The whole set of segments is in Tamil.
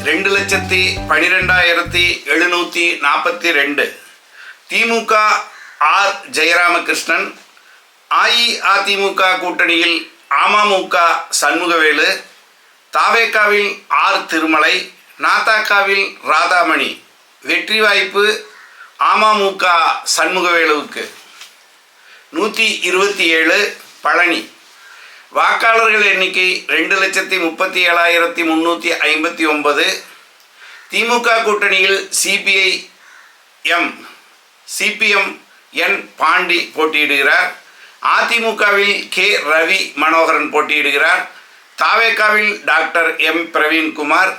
2,12,742. திமுக ஆர் ஜெயராமகிருஷ்ணன். அஇஅதிமுக கூட்டணியில் அமமுக சண்முகவேலு, தவேகாவில் ஆர் திருமலை, நாதகாவில் ராதாமணி. வெற்றி வாய்ப்பு அமமுக சண்முகவேலுவுக்கு. 127 பழனி. வாக்காளர்கள் எண்ணிக்கை 2,37,359. திமுக கூட்டணியில் சிபிஎம் என் பாண்டி போட்டியிடுகிறார். அதிமுகவில் கே ரவி மனோகரன் போட்டியிடுகிறார். தவேகாவில் டாக்டர் எம் பிரவீன்குமார்,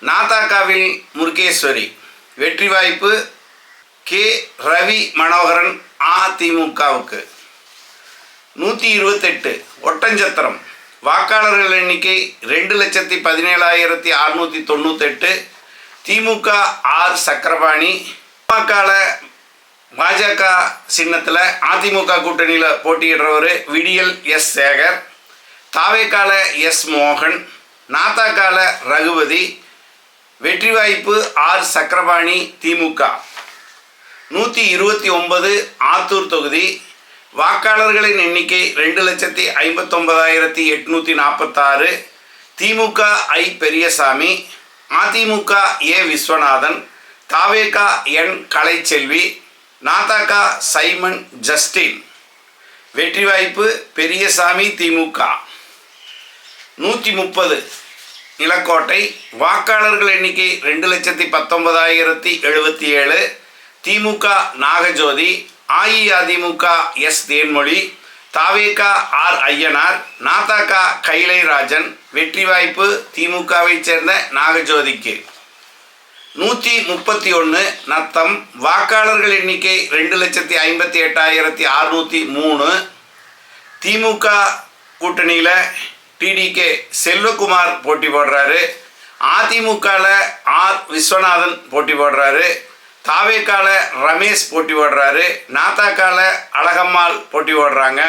நாதகாவில் முருகேஸ்வரி. வெற்றி வாய்ப்பு கே ரவி மனோகரன் அதிமுகவுக்கு. 128 ஒட்டஞ்சத்திரம். வாக்காளர்கள் எண்ணிக்கை 2,17,698. திமுக ஆர் சக்கரபாணி. பாஜக சின்னத்தில் அதிமுக கூட்டணியில் போட்டியிடுறவர் விடியல் எஸ் சேகர், தவேகால எஸ் மோகன், நாதகால ரகுபதி. வெற்றி வாய்ப்பு ஆர் சக்கரபாணி திமுக. 129 ஆத்தூர் தொகுதி. வாக்காளர்களின் எண்ணிக்கை 2,59,846. திமுக ஐ பெரியசாமி, அதிமுக ஏ விஸ்வநாதன், தவேகா என் கலைச்செல்வி, நாதகா சைமன் ஜஸ்டின். வெற்றி வாய்ப்பு பெரியசாமி திமுக. 130 நிலக்கோட்டை. வாக்காளர்கள் எண்ணிக்கை 2,19,077. திமுக நாகஜோதி, அஇஅதிமுக எஸ் தேன்மொழி, தவேகா ஆர் ஐயனார், நாதகா கைலைராஜன். வெற்றி வாய்ப்பு திமுகவை சேர்ந்த நாகஜோதிக்கு. 131 நத்தம். வாக்காளர்கள் எண்ணிக்கை 2,58,603. திமுக கூட்டணியில் டிடிகே செல்வகுமார் போட்டி போடுறாரு. அதிமுகவில் ஆர் விஸ்வநாதன் போட்டி போடுறாரு. தவேகால ரமேஷ் போட்டி போடுறாரு. நாதகால அழகம்மாள் போட்டி போடுறாங்க.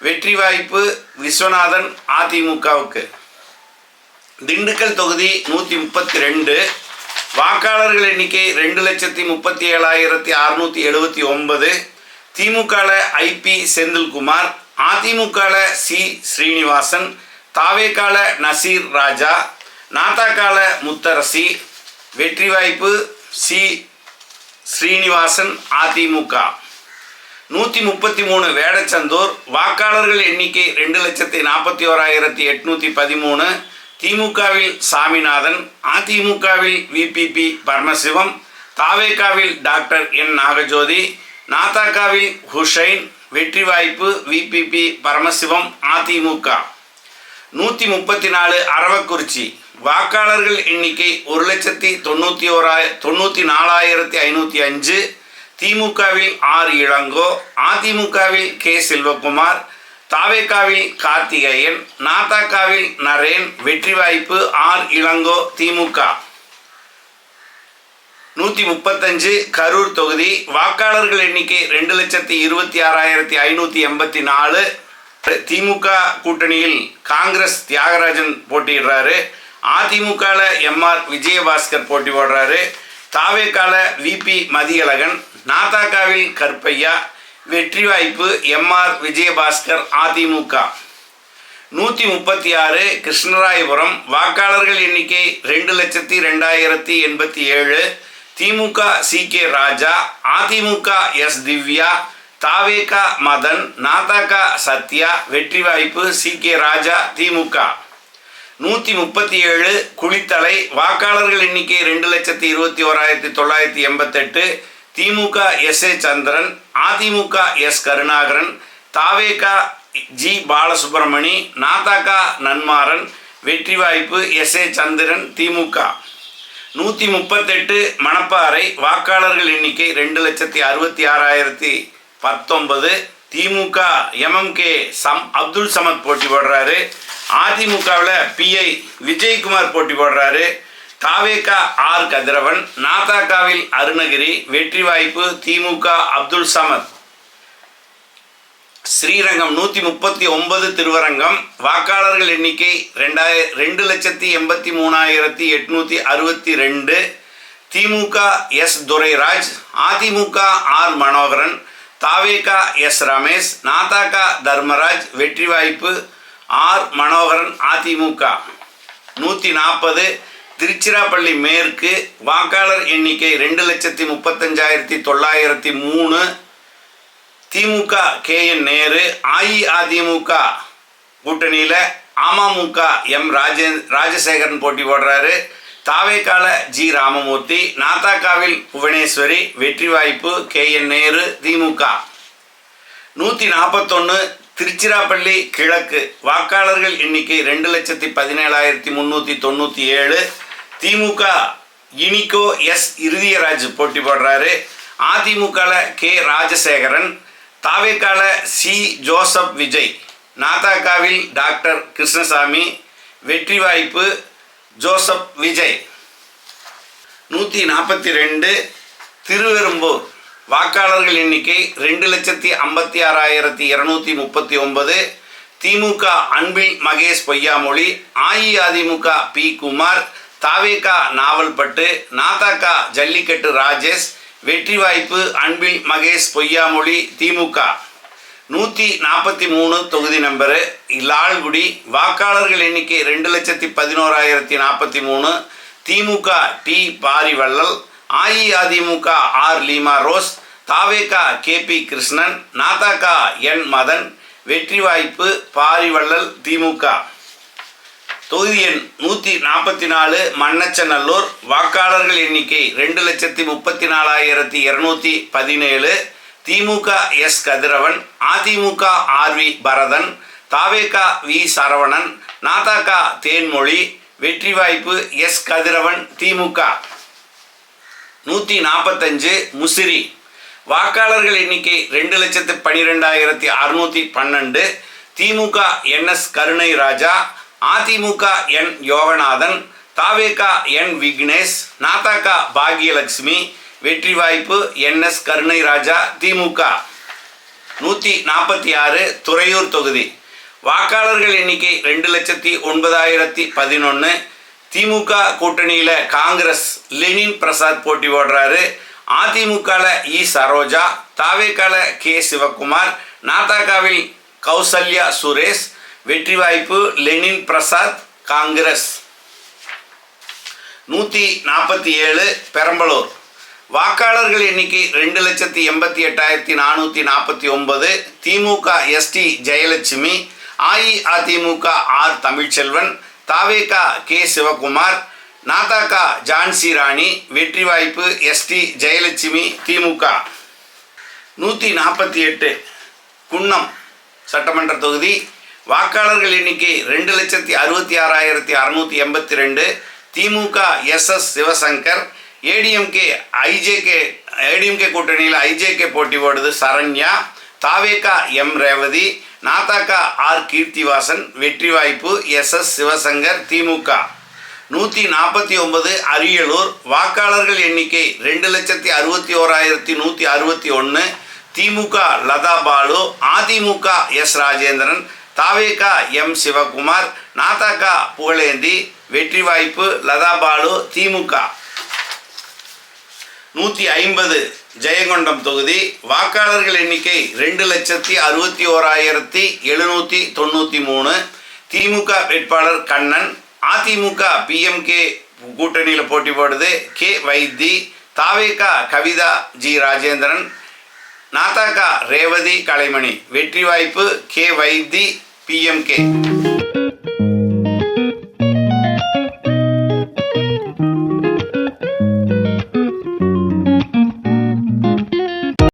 வெற்றி வாய்ப்பு விஸ்வநாதன் அதிமுகவுக்கு. திண்டுக்கல் தொகுதி 132. வாக்காளர்கள் எண்ணிக்கை 2,37,679. திமுகல ஐபி செந்தில்குமார், அதிமுகல சி ஸ்ரீனிவாசன், தவேகால நசீர் ராஜா, நாதகால முத்தரசி. வெற்றி வாய்ப்பு சி ஸ்ரீனிவாசன் அதிமுக. 133 வேடச்சந்தூர். வாக்காளர்கள் எண்ணிக்கை 2,41,813. திமுகவில் சாமிநாதன், அதிமுகவில் விபிபி பரமசிவம், தவேகாவில் டாக்டர் என் நாகஜோதி, நாதகாவில் ஹுசைன். வெற்றி வாய்ப்பு விபிபி பரமசிவம் அதிமுக. 134 அரவக்குறிச்சி. வாக்காளர்கள் எண்ணிக்கை 1,94,505. திமுகவில் ஆர் இளங்கோ, அதிமுகவில் கே செல்வகுமார், தவேகாவில் கார்த்திகேயன், நாதகாவில் நரேன். வெற்றி வாய்ப்பு ஆர் இளங்கோ திமுக. 135 கரூர் தொகுதி. வாக்காளர்கள் எண்ணிக்கை 2,26,584. திமுக கூட்டணியில் காங்கிரஸ் தியாகராஜன் போட்டியிடுறாரு. அதிமுகல எம்ஆர் விஜயபாஸ்கர் போட்டி போடுறாரு. தவேகால விபி மதியழகன், நாதகாவில் கருப்பையா. வெற்றி வாய்ப்பு எம்ஆர் விஜயபாஸ்கர் அதிமுக. 136 கிருஷ்ணராயபுரம். வாக்காளர்கள் எண்ணிக்கை 2,02,087. DMK C K Raja, AIADMK S Divya, TVK Madan, NTK Sathya. வெற்றி வாய்ப்பு சி கே ராஜா திமுக. 137 குளித்தலை. வாக்காளர்கள் எண்ணிக்கை 2,21,988. DMK S A Chandran, AIADMK S Karunakaran, TVK G Balasubramani, NTK Nanmaran. வெற்றி வாய்ப்பு எஸ் ஏ சந்திரன் திமுக. 138 மணப்பாறை. வாக்காளர்கள் எண்ணிக்கை 2,66,019. திமுக எம்எம்கே அப்துல் சமத் போட்டி போடுறாரு. அதிமுகவில் பிஐ விஜயகுமார் போட்டி போடுறாரு. தவேகா ஆர் கதிரவன், நாதகாவில் அருணகிரி. வெற்றி வாய்ப்பு திமுக அப்துல் சமத். ஸ்ரீரங்கம் 139 திருவரங்கம். வாக்காளர்கள் எண்ணிக்கை 2,83,862. திமுக எஸ் துரைராஜ், அதிமுக ஆர் மனோகரன், தாவேகா எஸ் ரமேஷ், நாதக தர்மராஜ். வெற்றி வாய்ப்பு ஆர் மனோகரன் அதிமுக. 140 திருச்சிராப்பள்ளி மேற்கு. வாக்காளர் எண்ணிக்கை 2,35,903. திமுக KN நேரு. அஇஅதிமுக கூட்டணியில் அமமுக எம் ராஜசேகரன் போட்டி போடுறாரு. தாவேகால ஜி ராமமூர்த்தி, நாதகாவில் புவனேஸ்வரி. வெற்றி வாய்ப்பு KN நேரு திமுக. 141 திருச்சிராப்பள்ளி கிழக்கு. வாக்காளர்கள் எண்ணிக்கை 2,17,397. திமுக இனிகோ எஸ் இருதயராஜ் போட்டி போடுறாரு. அதிமுகல கே ராஜசேகரன், தாவேகால சி ஜோசப் விஜய், நாதகாவில் டாக்டர் கிருஷ்ணசாமி. வெற்றி வாய்ப்பு ஜோசப் விஜய். 142 திருவெரும்பூர். வாக்காளர்கள் எண்ணிக்கை 2,56,239. திமுக அன்பில் மகேஷ் பொய்யாமொழி, அஇஅதிமுக பி குமார், தாவேகா நாவல்பட்டு, நாதக ஜல்லிக்கட்டு ராஜேஷ். வெற்றி வாய்ப்பு அன்பில் மகேஷ் பொய்யாமொழி திமுக. 143 தொகுதி நம்பரு லால்குடி. வாக்காளர்கள் எண்ணிக்கை 2,11,043. DMK T Parivallal, AIADMK R Leema Rose, TVK KP Krishnan, NTK N Madan. வெற்றி வாய்ப்பு பாரிவள்ளல் திமுக. தொகுதி எண் 144 மண்ணச்சநல்லூர். வாக்காளர்கள் எண்ணிக்கை 2,34,217. DMK S Kathiravan, AIADMK RV Bharathan, TVK V Saravanan, NTK Thenmozhi. வெற்றி வாய்ப்பு எஸ் கதிரவன் திமுக. 145 முசிறி. வாக்காளர்கள் எண்ணிக்கை 2,12,612. திமுக NS கருணை ராஜா, அதிமுக N யோகநாதன், தாவேகா N விக்னேஷ், நாதக பாகியலட்சுமி. வெற்றி வாய்ப்பு NS கருணை ராஜா திமுக. 146 துறையூர் தொகுதி. வாக்காளர்கள் எண்ணிக்கை 2,09,011. திமுக கூட்டணியில் காங்கிரஸ் லெனின் பிரசாத் போட்டி போடுறாரு. அதிமுகவில் இ சரோஜா, தாவேகால கே சிவகுமார், நாதகாவில் கௌசல்யா சுரேஷ். வெற்றி வாய்ப்பு லெனின் பிரசாத் காங்கிரஸ். 147 பெரம்பலூர். வாக்காளர்கள் எண்ணிக்கை 2,88,449. திமுக ST ஜெயலட்சுமி, அஇஅதிமுக ஆர் தமிழ்ச்செல்வன், தாவேகா கே சிவகுமார், நாதக ஜான்சி ராணி. வெற்றி வாய்ப்பு ST ஜெயலட்சுமி திமுக. 148 குன்னம் சட்டமன்ற தொகுதி. வாக்காளர்கள் எண்ணிக்கை 2,66,682. திமுக SS சிவசங்கர், ஏடிஎம்கே கூட்டணியில் IJK போட்டி போடுது சரண்யா, தாவேகா M ரேவதி, நாதக ஆர் கீர்த்திவாசன். வெற்றி வாய்ப்பு SS சிவசங்கர் திமுக. 149 அரியலூர். வாக்காளர்கள் எண்ணிக்கை 2,61,161. திமுக லதா பாலு, அதிமுக எஸ் ராஜேந்திரன், தாவேகா M சிவகுமார், நாதக புகழேந்தி. வெற்றி வாய்ப்பு லதா பாலு திமுக. 150 ஜெயங்கொண்டம் தொகுதி. வாக்காளர்கள் எண்ணிக்கை 2,61,793. திமுக வேட்பாளர் கண்ணன், அதிமுக PMK கூட்டணியில் போட்டி போடுது கே வைத்தி, தாவேகா கவிதா ஜி ராஜேந்திரன், நாதக ரேவதி கலைமணி. வெற்றி வாய்ப்பு கே வைத்தி PMK.